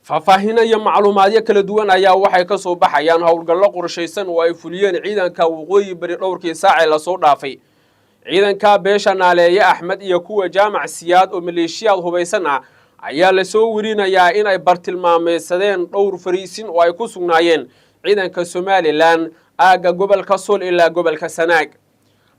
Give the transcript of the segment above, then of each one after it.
faahfaahinaya macluumaadyo kala duwan ayaa waxay ka soo baxayaan howlgallo qorshaysan oo ay fuliyeen ciidanka waqooyi bari dhowrkii saac ee la soo dhaafay ciidanka beesha naaleeye Axmed iyo kuwa jaamac siyaad oo maleeshiyaad hubaysan ah ayaa la soo warinayaa in ay bartilmaameedsadeen dhowr fariisin oo ay ku sugnaayeen ciidanka Somaliland aaga gobolka Sool ilaa gobolka Sanaag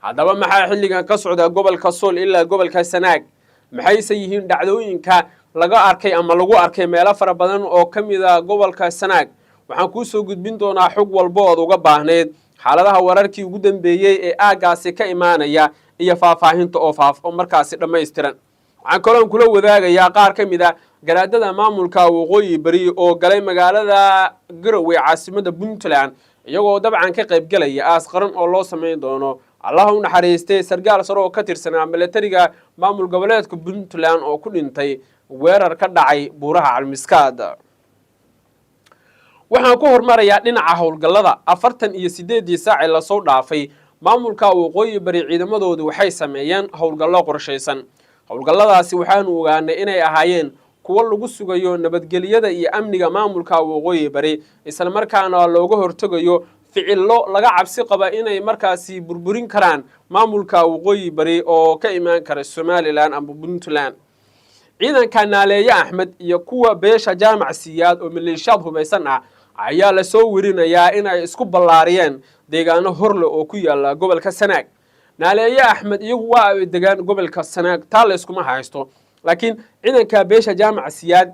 haddaba maxaa xilligan ka socda gobolka Sool ilaa gobolka Sanaag maxayse yihiin dhacdooyinka laga arkay ama lagu arkay meelo fara badan oo kamid ah gobolka Sanaag waxaan ku soo gudbin doonaa xog walba oo uga baahneed xaaladaha wararkii ugu dambeeyay ee aagaasi ka imaanaya iyo faahfaahinta oo markaasi dhameystiran waxaan kaloo kula wadaagayaa qaar kamid ah garaadada maamulka waqooyi bari oo galay magaalada Garowe caasimadda Puntland iyagoo dabcan ka qayb galaya aas qaran oo loo sameyn doono Allah u naxariistay sargaal sare oo ka tirsanaa militariga maamul goboleedka Puntland oo ku dhintay weerar ka dhacay buuraha Calmiskaad waxaan ku hormarayaa dhinaca howlgallada 48 saac ee la soo dhaafay maamulka waqooyi bari ciidamadoodu waxay sameeyeen howlgallo qorshaysan howlgalladaasi waxaan ogaanay inay ahaayeen kuwa lagu sugayo nabadgelyada iyo amniga maamulka waqooyi bari isla markaana looga hortagayo ficillo laga cabsi qaba inay markaasi burburin karaan maamulka waqooyi bari oo ka imaan kara Somaliland ama Puntland ciidanka naaleeye Axmed iyo kuwa beesha jaamac siyaad oo maleeshiyaad hubaysan ah ayaa la soo warinayaa in ay isku ballaariyeen deegaano horle oo ku yaala gobolka Sanaag naaleeye Axmed iyagu waa ay degaan gobolka Sanaag taa la iskuma haysto laakiin ciidanka beesha jaamac siyaad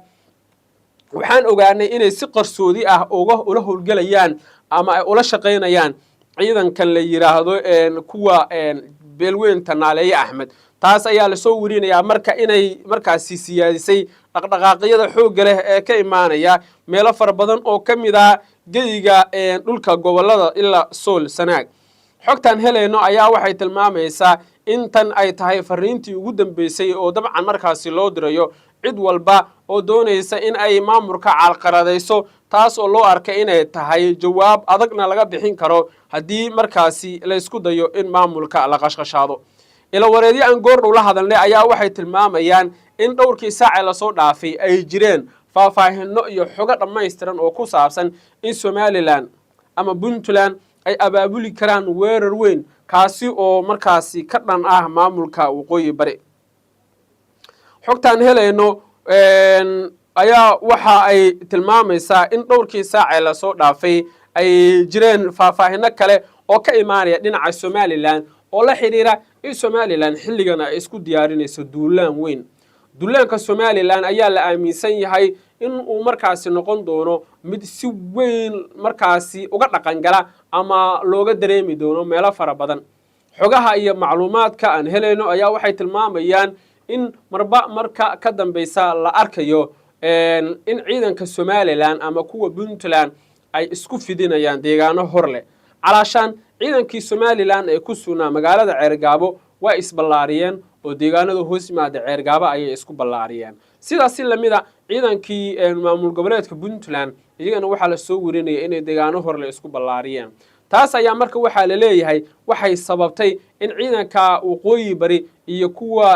waxaan ogaanay inay si qarsoodi ah ula howlgalayaan ama ay ula shaqeynayaan ciidankan la yiraahdo kuwa beelweynta naaleeye Axmed taas ayaa la soo warinayaa marka inay markaasi siyaadisay dhaqdhaqaaqyada xoog leh ee ka imaanaya meelo fara badan oo kamid ah geyga dhulka gobolada ilaa Sool Sanaag xogtan heleyno ayaa waxay tilmaamaysaa in tan ay tahay fariintii ugu dambeysay oo dabcan markaasi loo dirayo cid walba oo doonaysa in ay maamulka calqaradayso taas oo loo arkay inay tahay jawaab adagna laga bixin karo haddii markaasi la isku dayo in maamulka la qashqashaado ila wareedyo aan goor dhow la hadalnay ayaa waxay tilmaamayaan in dhowrkii saac la soo dhaafay ay jireen faahfaahinno iyo xogo dhameystiran oo ku saabsan in Somaliland ama Puntland ay abaabuli karaan weerar weyn kaasi oo markaasi ka dhan ah maamulka waqooyi bari xogtan heleyno ayaa waxa ay tilmaamaysaa in dhowrkii saac la soo dhaafay ay jireen faahfaahinno kale oo ka imaanaya dhinaca Somaliland oo la xiriira in Somaliland xilligan ay isku diyaarinayso duulaan weyn duulaanka Somaliland ayaa la aaminsan yahay in uu markaasi noqon doono mid si weyn markaasi uga dhaqan gala ama looga dareemi doono meelo fara badan xogaha iyo macluumaadka aan heleyno ayaa waxay tilmaamayaan in marka ka dambeysa la arkayo in ciidanka Somaliland ama kuwa Puntland ay isku fidinayaan deegaano horle calaashan ciidankii Somaliland ee ku sugnaa magaalada Ceergaabo waa isballaariyeen oo deegaanada hoos yimaada Ceergaabo ayay isku ballaariyeen sidaas la mid ah ciidankii maamul goboleedka Puntland iyagana waxa la soo warinayay inay deegaano horle isku ballaariyeen taas ayaa marka waxa la leeyahay waxay sababtay in ciidanka waqooyi bari iyo kuwa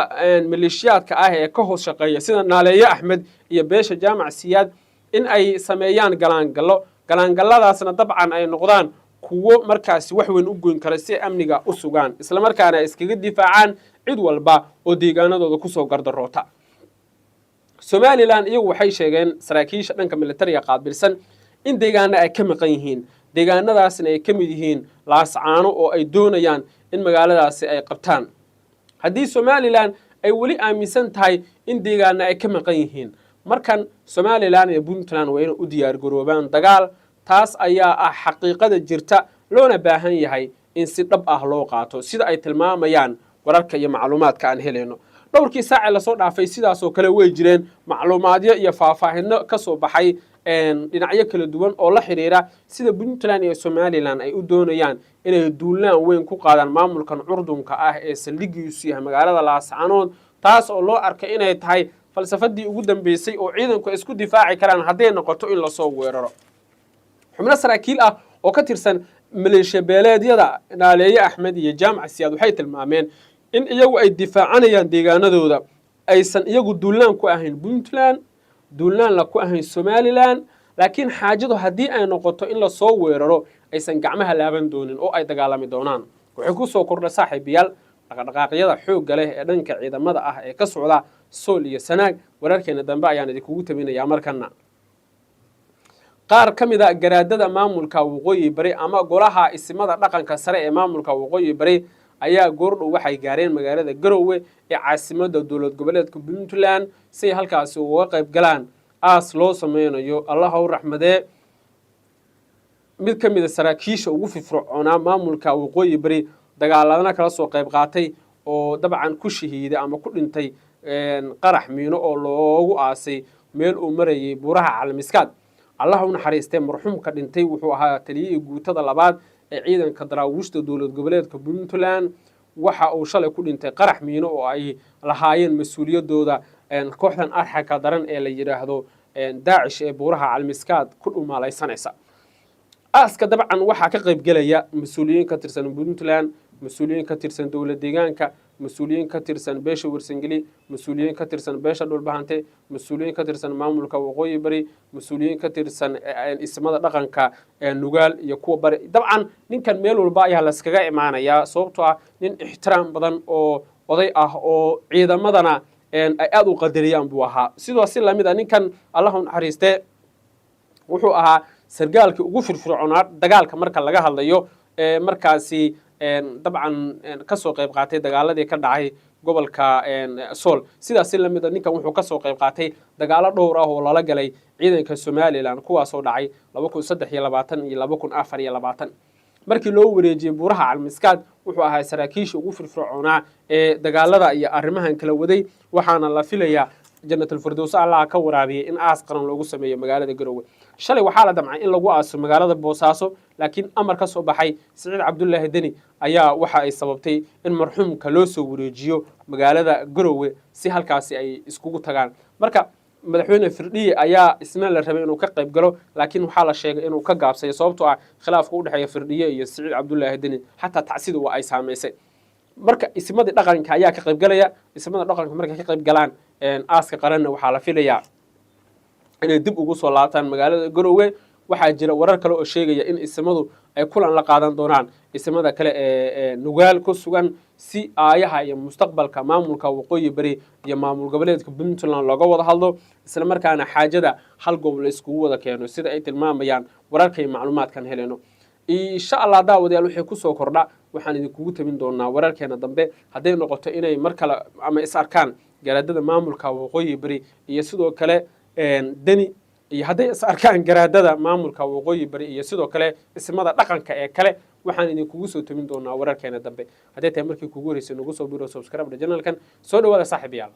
maleeshiyaadka ah ee ka hoos shaqeeya sida naaleeye Axmed iyo beesha jaamac siyaad in ay sameeyaan galaangalladaasna dabcan ay noqdaan kuwo markaasi wax weyn u goyn kara si amniga u sugaan isla markaana iskaga difaacaan cid walba oo deegaanadooda ku soo gardaroota Somaliland iyagu waxay sheegeen saraakiisha dhanka militariga qaabilsan in deegaanada ay ka maqan yihiin deegaanadaasna ay kamid yihiin laascaano oo ay doonayaan in magaaladaasi ay qabtaan haddii Somaliland ay wali aaminsan tahay in deegaanada ay ka maqan yihiin markan Somaliland iyo Puntland waa inay u diyaar garoobaan dagaal taas ayaa ah xaqiiqada jirta loona baahan yahay in si dhab ah loo qaato sida ay tilmaamayaan wararka iyo macluumaadka aan heleyno dhowrkii saac la soo dhaafay sidaas oo kale way jireen macluumaadyo iyo faahfaahinno ka soo baxay dhinacyo kala duwan oo la xiriira sida Puntland iyo Somaliland ay u doonayaan inay duulaan weyn ku qaadaan maamulkan curdunka ah ee saldhigiisu yahay magaalada Laascaanood taas oo loo arkay inay tahay falsafadii ugu dambeysay oo ciidanku isku difaaci karaan haddii noqoto in la soo weeraro xubno saraakiil ah oo ka tirsan maleeshiya beeleedyada naaleeye Axmed iyo jaamac siyaad waxay tilmaameen in iyagu ay difaacanayaan deegaanadooda aysan iyagu duulaan ku ahayn Puntland duulnaan la ku ahayn Somaliland laakiin xaajadu haddii ay noqoto in la soo weeraro aysan gacmaha laaban doonin oo ay dagaalami doonaan waxay ku soo kordhay saaxiibayaal dhaqdhaqaaqyada xoogga leh ee dhanka ciidamada ah ee ka socda Sool iyo Sanaag wararkeena dambe ayaan idinkugu tabinayaa markana qaar ka mid ah garaadada maamulka waqooyi bari ama golaha isimada dhaqanka sare ee maamulka waqooyi bari ayaa goordhow waxay gaareen magaalada Garowe ee caasimadda dowlad goboleedka Puntland si halkaasi uga qayb galaan aas loo sameynayo Allah ha u raxmadee mid ka mid ah saraakiisha ugu firfircoonaa maamulka waqooyi bari dagaaladana kala soo qayb qaatay oo dabcan ku shahiiday ama ku dhintay qarax miino oo loogu aasay meel uu marayay buuraha Calmiskaad Allah u naxariistay marxuumka dhintay wuxuu ahaa taliyay guutada labaad ee ciidanka daraawishta dowlad goboleedka Puntland waxa uu shalay ku dhintay qarax miino oo ay lahaayeen mas'uuliyadooda kooxdan arxaka daran ee la yiraahdo Daacish ee buuraha Calmiskaad ku dhumaalaysanaysa aaska dabcan waxa ka qayb galaya mas'uuliyiin ka tirsan Puntland مسؤولين كتيرسن دولة ديجانك مسؤولين كتيرسن بيش ورسنجلي مسؤولين كتيرسن بيش دول بهانته مسؤولين كتيرسن معمول كوقوي بري مسؤولين كتيرسن اسمه رقم كنقال يكون بري طبعا نين كان ميل والباقي هالسكجاء معنا يا صوبتها نين احترام بدن أو وضيئة أو عيدا مدنا أدو قدريان بوها سيدو أصيل لميدا نين كان اللهم حريسته وحوها سرقالك وقفر فرعونات دقالك مركز لجاه الله يو مركزي طبعا kasoo qayb qaatay dagaaladii ka dhacay gobolka Sool sidaas la mid ah ninkan wuxuu kasoo qayb qaatay dagaalo dhowr ah oo lala galay ciidanka Somaliland kuwaas oo dhacay 2023 iyo 2024 markii loo wareejiyay buuraha Calmiskaad wuxuu ahaa saraakiisha ugu firfircoonaa ee dagaalada iyo arrimahan kala waday waxaana la filayaa جنة الفردوس الله كورابي إن أسقرن لوجو سمية مقالة جروي شلي وحالة دمع إن لوجو أسو مقالة بوساسو لكن أمر كسو بحي سعيد عبد الله الدني أيا وحى السببتي إن مرحوم كلوسو وريجيو مقالة جروي سهل كاسي أي إسكوجو تجان مركا مدحون الفردية أيا اسمه الربيع إنه كقرب جرو لكن وحالة شيء إنه كجاب سيصابته خلاف كود حياة فردية يسعيد عبد الله الدني حتى تعسيد وأي سامسي marka ismada dhaqanka ayaa ka qayb galaya ismada dhaqanka marka ka qayb galaan aaska qaranna waxa la filayaa inay dib ugu soo laabtaan magaalada Garowe waxa jira warar kale oo sheegaya in ismadu ay kulan la qaadan doonaan ismada kale ee nugaal ku sugan si aayaha iyo mustaqbalka maamulka waqooyi bari iyo maamul goboleedka Puntland looga wada hadlo isla markaana xaajada hal gobol isku wada keeno sida ay tilmaamayaan wararka iyo macluumaadkan heleno إن شاء الله داود يلو حكو سو كردا waxaan idinkugu tabin doonaa wararkeena dambe haday noqoto inay mar kale ama is arkaan garaadada maamulka waqooyi bari iyo sidoo kale dani iyo haday is arkaan garaadada maamulka waqooyi bari iyo sidoo kale ismada dhaqanka ee kale waxaan idinkugu soo tabin doonaa wararkeena dambe haday tahay markii kugu horeysay nagu soo biro subscribe channelkan soo dhawaada saaxiibayaal